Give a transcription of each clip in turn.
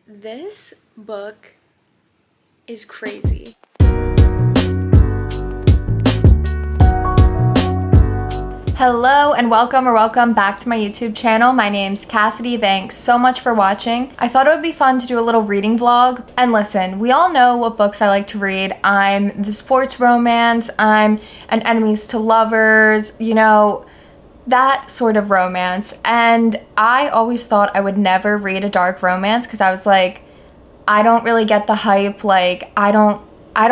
This book is crazy. Hello and welcome back to my YouTube channel. My name's Cassidy. Thanks so much for watching. I thought it would be fun to do a little reading vlog. And listen, we all know what books I like to read. I'm the sports romance, I'm an enemies to lovers, you know, that sort of romance. And I always thought I would never read a dark romance because I was like, I don't really get the hype. Like, I don't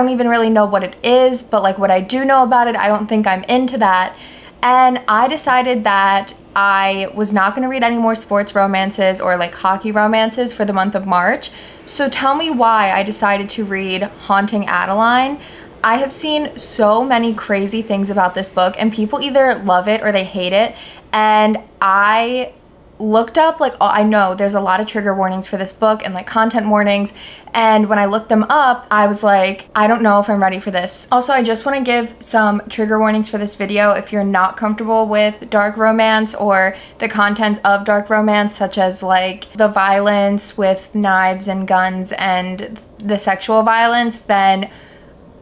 even really know what it is, but like what I do know about it, I don't think I'm into that. And I decided that I was not gonna read any more sports romances or like hockey romances for the month of March. So tell me why I decided to read Haunting Adeline. I have seen so many crazy things about this book and people either love it or they hate it. And I looked up, like, I know there's a lot of trigger warnings for this book and like content warnings. And when I looked them up, I was like, I don't know if I'm ready for this. Also, I just want to give some trigger warnings for this video. If you're not comfortable with dark romance or the contents of dark romance, such as like the violence with knives and guns and the sexual violence, then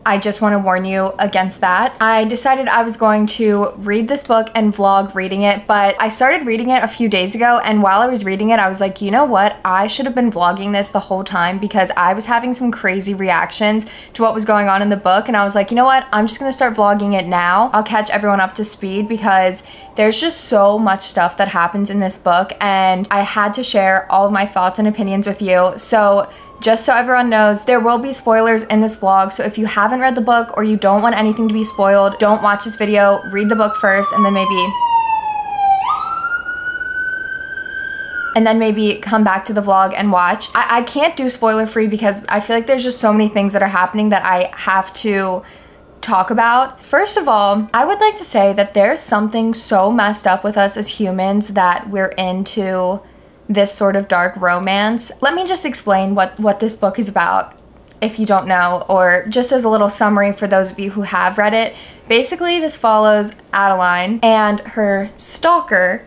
I just want to warn you against that. I decided I was going to read this book and vlog reading it, but I started reading it a few days ago, and while I was reading it, I was like, you know what? I should have been vlogging this the whole time because I was having some crazy reactions to what was going on in the book, and I was like, you know what? I'm just gonna start vlogging it now. I'll catch everyone up to speed because there's just so much stuff that happens in this book, and I had to share all of my thoughts and opinions with you. So just so everyone knows, there will be spoilers in this vlog, so if you haven't read the book or you don't want anything to be spoiled, don't watch this video, read the book first, and then maybe come back to the vlog and watch. I can't do spoiler free because I feel like there's just so many things that are happening that I have to talk about. First of all, I would like to say that there's something so messed up with us as humans that we're into this sort of dark romance. Let me just explain what this book is about if you don't know, or just as a little summary for those of you who have read it. Basically, this follows Adeline and her stalker,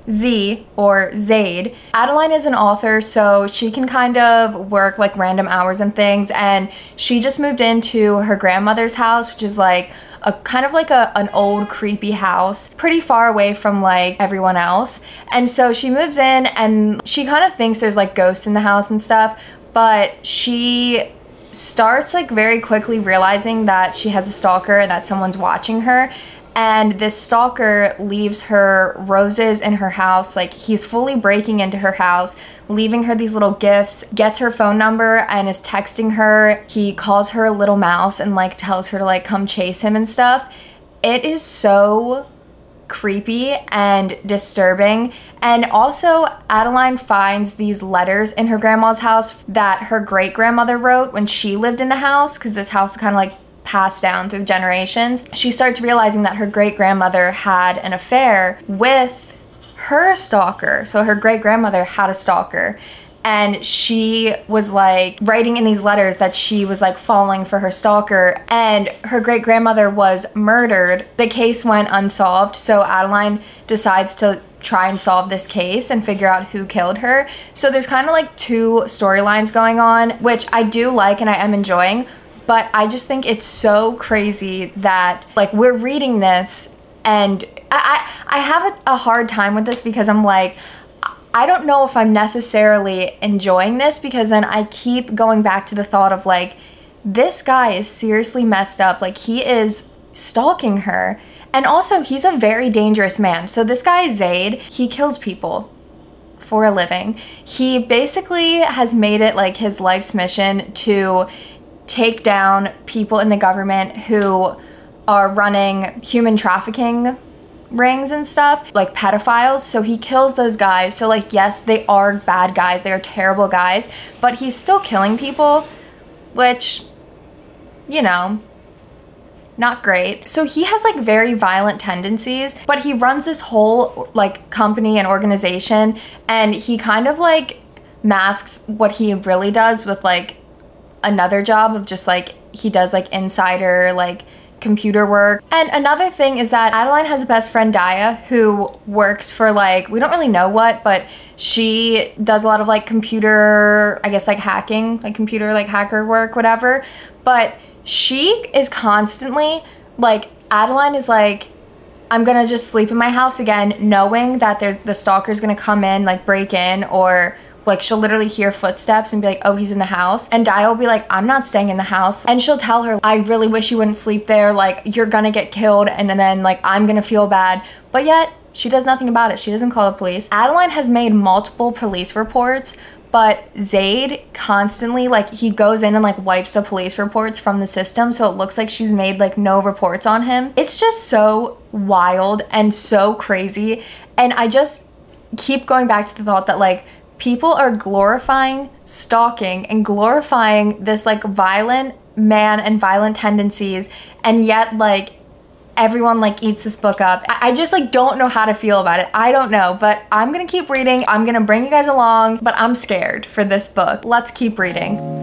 Z or Zaid. Adeline is an author, so she can kind of work like random hours and things, and she just moved into her grandmother's house, which is like a kind of like an old creepy house pretty far away from like everyone else. And so she moves in and she kind of thinks there's like ghosts in the house and stuff, but she starts like very quickly realizing that she has a stalker and that someone's watching her. And this stalker leaves her roses in her house. Like, he's fully breaking into her house, leaving her these little gifts, gets her phone number and is texting her. He calls her a little mouse and like tells her to like come chase him and stuff. It is so creepy and disturbing. And also, Adeline finds these letters in her grandma's house that her great-grandmother wrote when she lived in the house, because this house is kind of like passed down through generations. She starts realizing that her great-grandmother had an affair with her stalker. So her great-grandmother had a stalker, and she was like writing in these letters that she was like falling for her stalker, and her great-grandmother was murdered. The case went unsolved, so Adeline decides to try and solve this case and figure out who killed her. So there's kind of like two storylines going on, which I do like and I am enjoying. But I just think it's so crazy that like we're reading this, and I have a hard time with this because I'm like, I don't know if I'm necessarily enjoying this, because then I keep going back to the thought of like, this guy is seriously messed up. Like, he is stalking her, and also he's a very dangerous man. So this guy Zaid, he kills people for a living. He basically has made it like his life's mission to take down people in the government who are running human trafficking rings and stuff, like pedophiles. So he kills those guys. So like, yes, they are bad guys, they are terrible guys, but he's still killing people, which, you know, not great. So he has like very violent tendencies, but he runs this whole like company and organization, and he kind of like masks what he really does with like another job of just like, he does like insider like computer work. And another thing is that Adeline has a best friend, Daya, who works for like, we don't really know what, but she does a lot of like computer, I guess like hacking, like computer like hacker work, whatever. But she is constantly like, Adeline is like, I'm gonna just sleep in my house again, knowing that the stalker's gonna come in, like break in, or like she'll literally hear footsteps and be like, oh, he's in the house. And Daya will be like, I'm not staying in the house. And she'll tell her, I really wish you wouldn't sleep there. Like, you're gonna get killed. And then like, I'm gonna feel bad. But yet she does nothing about it. She doesn't call the police. Adeline has made multiple police reports, but Zaid constantly, like, he goes in and like wipes the police reports from the system. So it looks like she's made like no reports on him. It's just so wild and so crazy. And I just keep going back to the thought that like, people are glorifying stalking and glorifying this like violent man and violent tendencies, and yet like everyone like eats this book up. I just like don't know how to feel about it. I don't know, but I'm gonna keep reading. I'm gonna bring you guys along, but I'm scared for this book. Let's keep reading.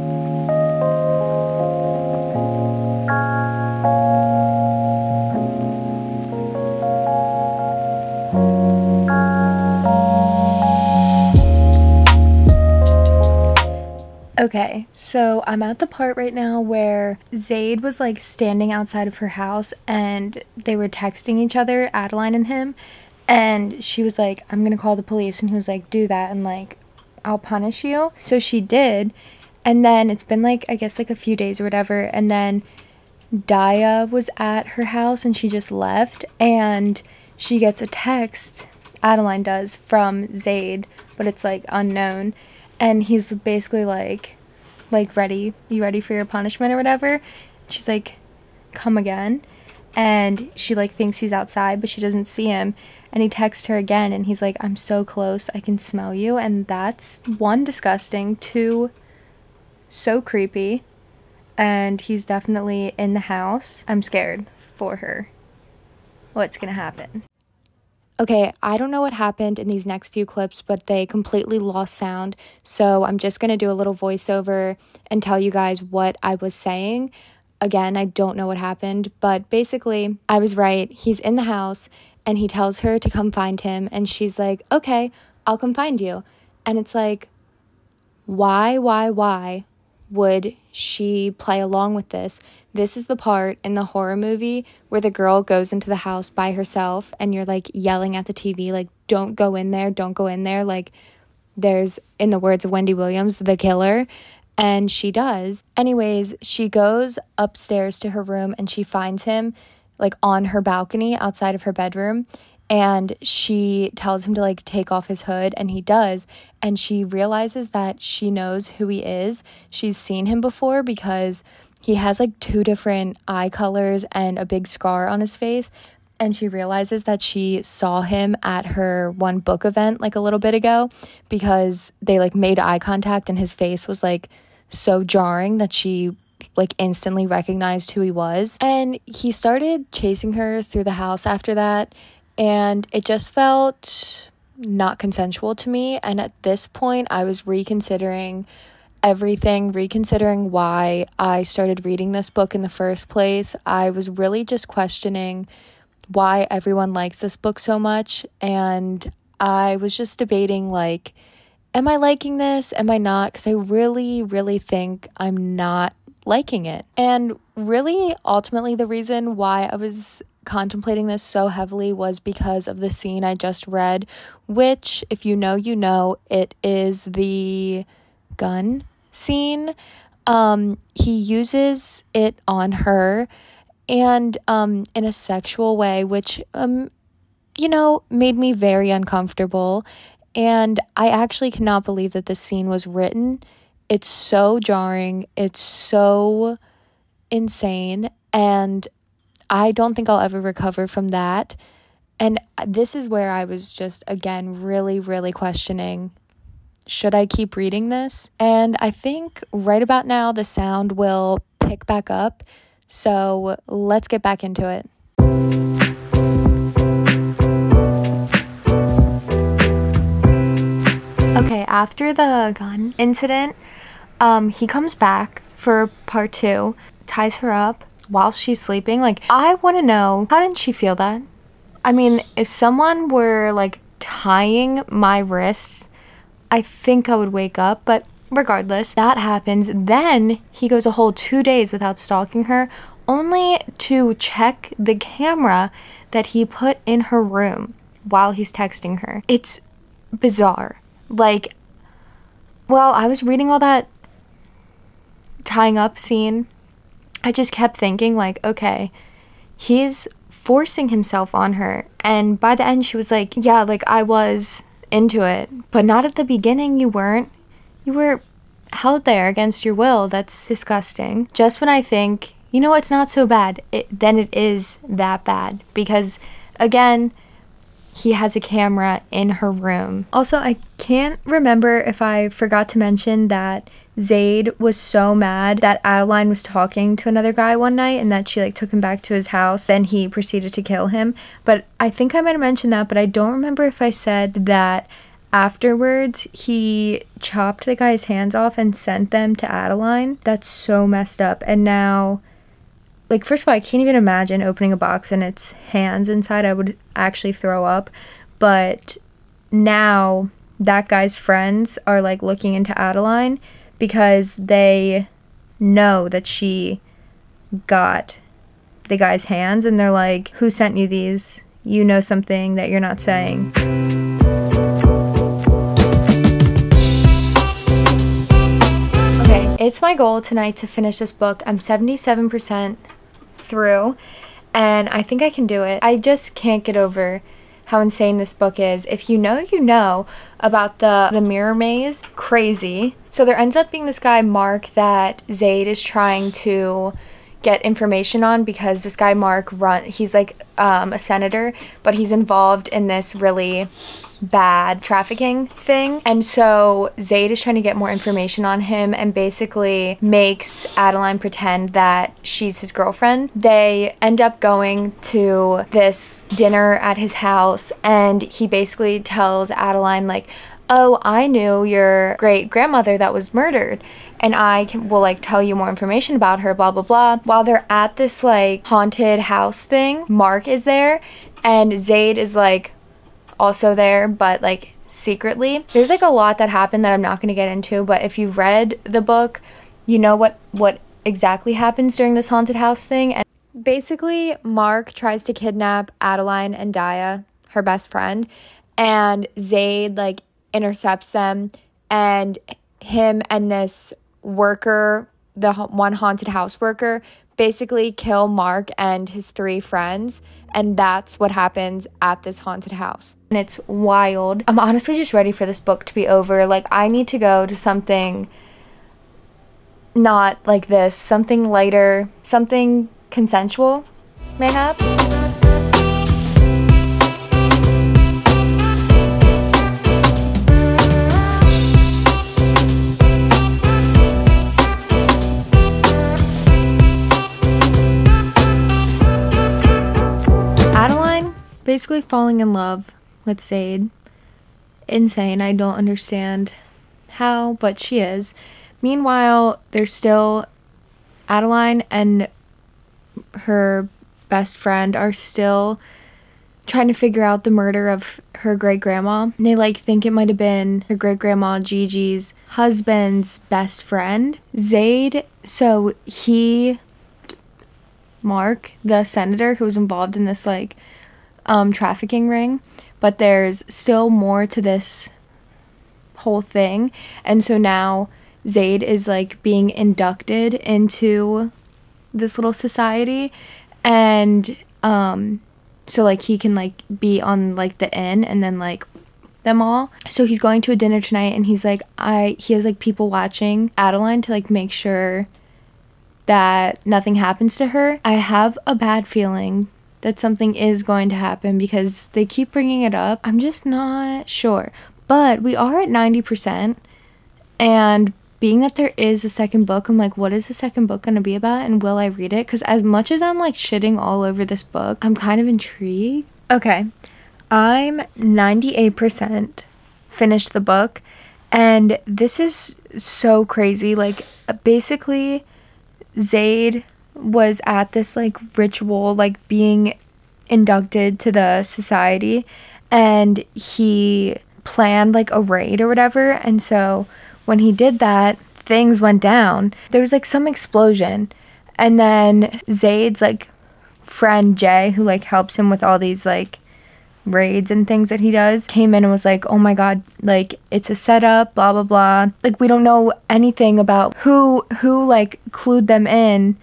Okay, so I'm at the part right now where Zaid was like standing outside of her house and they were texting each other, Adeline and him, and she was like, I'm gonna call the police, and he was like, do that and like I'll punish you. So she did, and then it's been like, I guess like a few days or whatever, and then Daya was at her house and she just left, and she gets a text, Adeline does, from Zaid, but it's like unknown. And he's basically like, ready? You ready for your punishment or whatever? She's like, come again. And she like thinks he's outside, but she doesn't see him. And he texts her again and he's like, I'm so close, I can smell you. And that's, one, disgusting, two, so creepy. And he's definitely in the house. I'm scared for her. What's gonna happen? Okay, I don't know what happened in these next few clips, but they completely lost sound. So I'm just going to do a little voiceover and tell you guys what I was saying. Again, I don't know what happened, but basically I was right. He's in the house and he tells her to come find him. And she's like, okay, I'll come find you. And it's like, why would she play along with this? This is the part in the horror movie where the girl goes into the house by herself and you're like yelling at the TV, like, don't go in there, don't go in there. Like, there's, in the words of Wendy Williams, the killer. And she does. Anyways, she goes upstairs to her room and she finds him like on her balcony outside of her bedroom. And she tells him to like take off his hood, and he does. And she realizes that she knows who he is. She's seen him before because he has like 2 different eye colors and a big scar on his face. And she realizes that she saw him at her one book event like a little bit ago, because they like made eye contact and his face was like so jarring that she like instantly recognized who he was. And he started chasing her through the house after that. And it just felt not consensual to me. And at this point, I was reconsidering everything, reconsidering why I started reading this book in the first place. I was really just questioning why everyone likes this book so much. And I was just debating, like, am I liking this? Am I not? Because I really think I'm not liking it. And really, ultimately, the reason why I was contemplating this so heavily was because of the scene I just read, which, if you know, you know, it is the gun scene. He uses it on her, and in a sexual way, which you know, made me very uncomfortable. And I actually cannot believe that this scene was written. It's so jarring, it's so insane, and I don't think I'll ever recover from that. And this is where I was just, again, really questioning, should I keep reading this? And I think right about now the sound will pick back up. So let's get back into it. Okay, after the gun incident, he comes back for part 2, ties her up, while she's sleeping. Like, I want to know, how didn't she feel that? I mean, if someone were like tying my wrists, I think I would wake up. But regardless, that happens. Then he goes a whole 2 days without stalking her, only to check the camera that he put in her room while he's texting her. It's bizarre. Like, well, I was reading all that tying up scene, I just kept thinking, like, okay, he's forcing himself on her. And by the end, she was like, yeah, like, I was into it, but not at the beginning. You weren't. You were held there against your will. That's disgusting. Just when I think, you know, it's not so bad, then it is that bad. Because, again, he has a camera in her room. Also, I can't remember if I forgot to mention that Zaid was so mad that Adeline was talking to another guy one night and that she like took him back to his house. Then he proceeded to kill him. But I think I might have mentioned that, but I don't remember if I said that afterwards he chopped the guy's hands off and sent them to Adeline. That's so messed up. And now, like, first of all, I can't even imagine opening a box and it's hands inside. I would actually throw up. But now that guy's friends are like looking into Adeline because they know that she got the guy's hands, and they're like, who sent you these? You know something that you're not saying. Okay, it's my goal tonight to finish this book. I'm 77% through, and I think I can do it. I just can't get over how insane this book is. If you know about the mirror maze. Crazy. So there ends up being this guy, Mark, that Zaid is trying to get information on, because this guy Mark he's like a senator, but he's involved in this really bad trafficking thing. And so Zaid is trying to get more information on him and basically makes Adeline pretend that she's his girlfriend. They end up going to this dinner at his house, and he basically tells Adeline, like, oh, I knew your great grandmother that was murdered, and will like tell you more information about her, blah blah blah. While they're at this like haunted house thing, Mark is there, and Zaid is like also there, but like secretly. There's like a lot that happened that I'm not going to get into, but if you've read the book, you know what exactly happens during this haunted house thing. And basically, Mark tries to kidnap Adeline and Daya, her best friend, and Zaid like intercepts them, and him and this worker, the one haunted house worker, basically kill Mark and his 3 friends, and that's what happens at this haunted house. And it's wild. I'm honestly just ready for this book to be over. Like, I need to go to something not like this, something lighter, something consensual, mayhaps. Basically falling in love with Zaid. Insane. I don't understand how, but she is. Meanwhile, there's still Adeline and her best friend are still trying to figure out the murder of her great-grandma. They like think it might have been her great-grandma Gigi's husband's best friend, Zaid. So Mark, the senator who was involved in this like trafficking ring, but there's still more to this whole thing. And so now Zaid is like being inducted into this little society, and so like he can like be on like the inn and then like them all. So he's going to a dinner tonight, and he's like he has like people watching Adeline to like make sure that nothing happens to her. I have a bad feeling that something is going to happen because they keep bringing it up. I'm just not sure. But we are at 90%. And being that there is a second book, I'm like, what is the second book going to be about? And will I read it? Because as much as I'm like shitting all over this book, I'm kind of intrigued. Okay. I'm 98% finished the book. And this is so crazy. Like, basically, Zaid was at this like ritual, like being inducted to the society, and he planned like a raid or whatever, and so when he did that, things went down. There was like some explosion, and then Zayd's like friend Jay, who like helps him with all these like raids and things that he does, came in and was like, oh my god, like it's a setup, blah blah blah. Like we don't know anything about who like clued them in,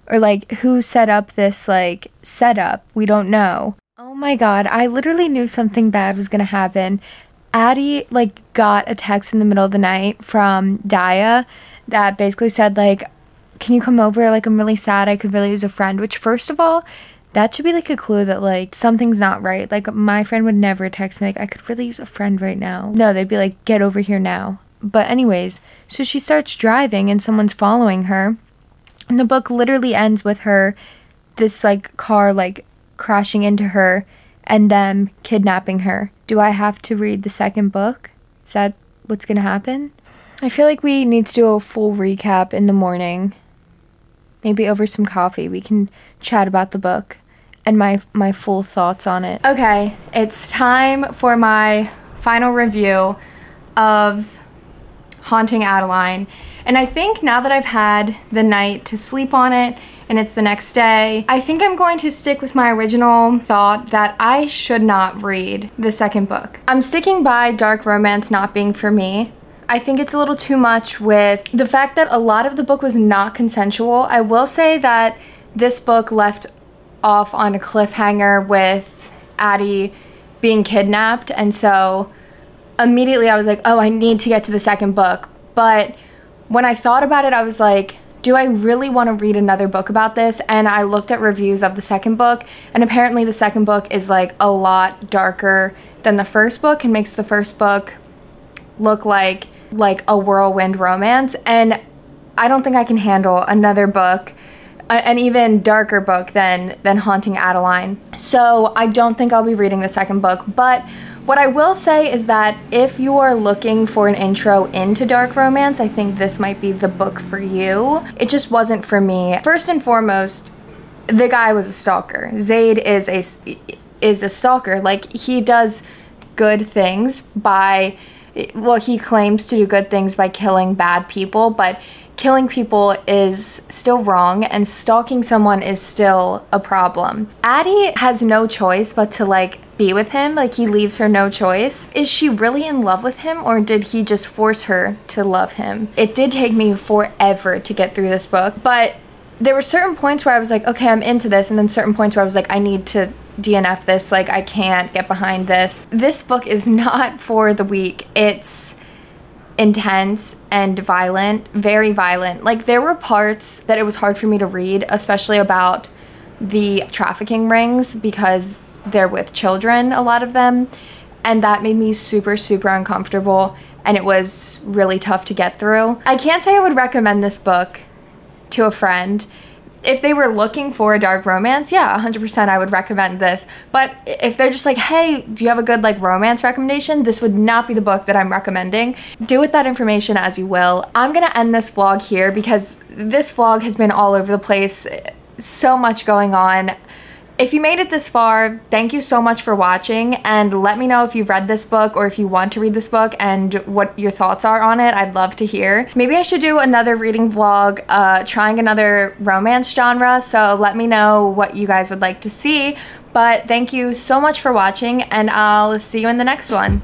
or like who set up this like setup. We don't know. Oh my god, I literally knew something bad was gonna happen. Addie like got a text in the middle of the night from Daya that basically said like, can you come over, like I'm really sad, I could really use a friend. Which, first of all, that should be like a clue that like something's not right. Like my friend would never text me like, I could really use a friend right now. No, they'd be like, get over here now. But anyways, so she starts driving and someone's following her, and the book literally ends with her, this like car like crashing into her and them kidnapping her. Do I have to read the second book? Is that what's gonna happen? I feel like we need to do a full recap in the morning. Maybe over some coffee we can chat about the book and my full thoughts on it. Okay, it's time for my final review of Haunting Adeline. And I think now that I've had the night to sleep on it and it's the next day, I think I'm going to stick with my original thought that I should not read the second book. I'm sticking by dark romance not being for me. I think it's a little too much with the fact that a lot of the book was not consensual. I will say that this book left off on a cliffhanger with Addie being kidnapped, and so immediately I was like, oh, I need to get to the second book. But when I thought about it, I was like, do I really want to read another book about this? And I looked at reviews of the second book, and apparently the second book is like a lot darker than the first book and makes the first book look like a whirlwind romance, and I don't think I can handle another book, an even darker book than Haunting Adeline. So I don't think I'll be reading the second book. But what I will say is that if you are looking for an intro into dark romance, I think this might be the book for you. It just wasn't for me. First and foremost, the guy was a stalker. Zayd is a stalker. Like, he does good things by, well, he claims to do good things by killing bad people, but killing people is still wrong, and stalking someone is still a problem. Addie has no choice but to like be with him. Like, he leaves her no choice. Is she really in love with him, or did he just force her to love him? It did take me forever to get through this book, but there were certain points where I was like, okay, I'm into this, and then certain points where I was like, I need to DNF this, like I can't get behind this. This book is not for the weak. It's intense and violent, very violent. Like, there were parts that it was hard for me to read, especially about the trafficking rings, because they're with children, a lot of them, and that made me super, super uncomfortable, and it was really tough to get through. I can't say I would recommend this book to a friend. If they were looking for a dark romance, yeah, 100% I would recommend this. But if they're just like, hey, do you have a good like romance recommendation? This would not be the book that I'm recommending. Do with that information as you will. I'm gonna end this vlog here because this vlog has been all over the place. So much going on. If you made it this far, thank you so much for watching, and let me know if you've read this book or if you want to read this book and what your thoughts are on it. I'd love to hear. Maybe I should do another reading vlog, trying another romance genre, so let me know what you guys would like to see. But thank you so much for watching, and I'll see you in the next one.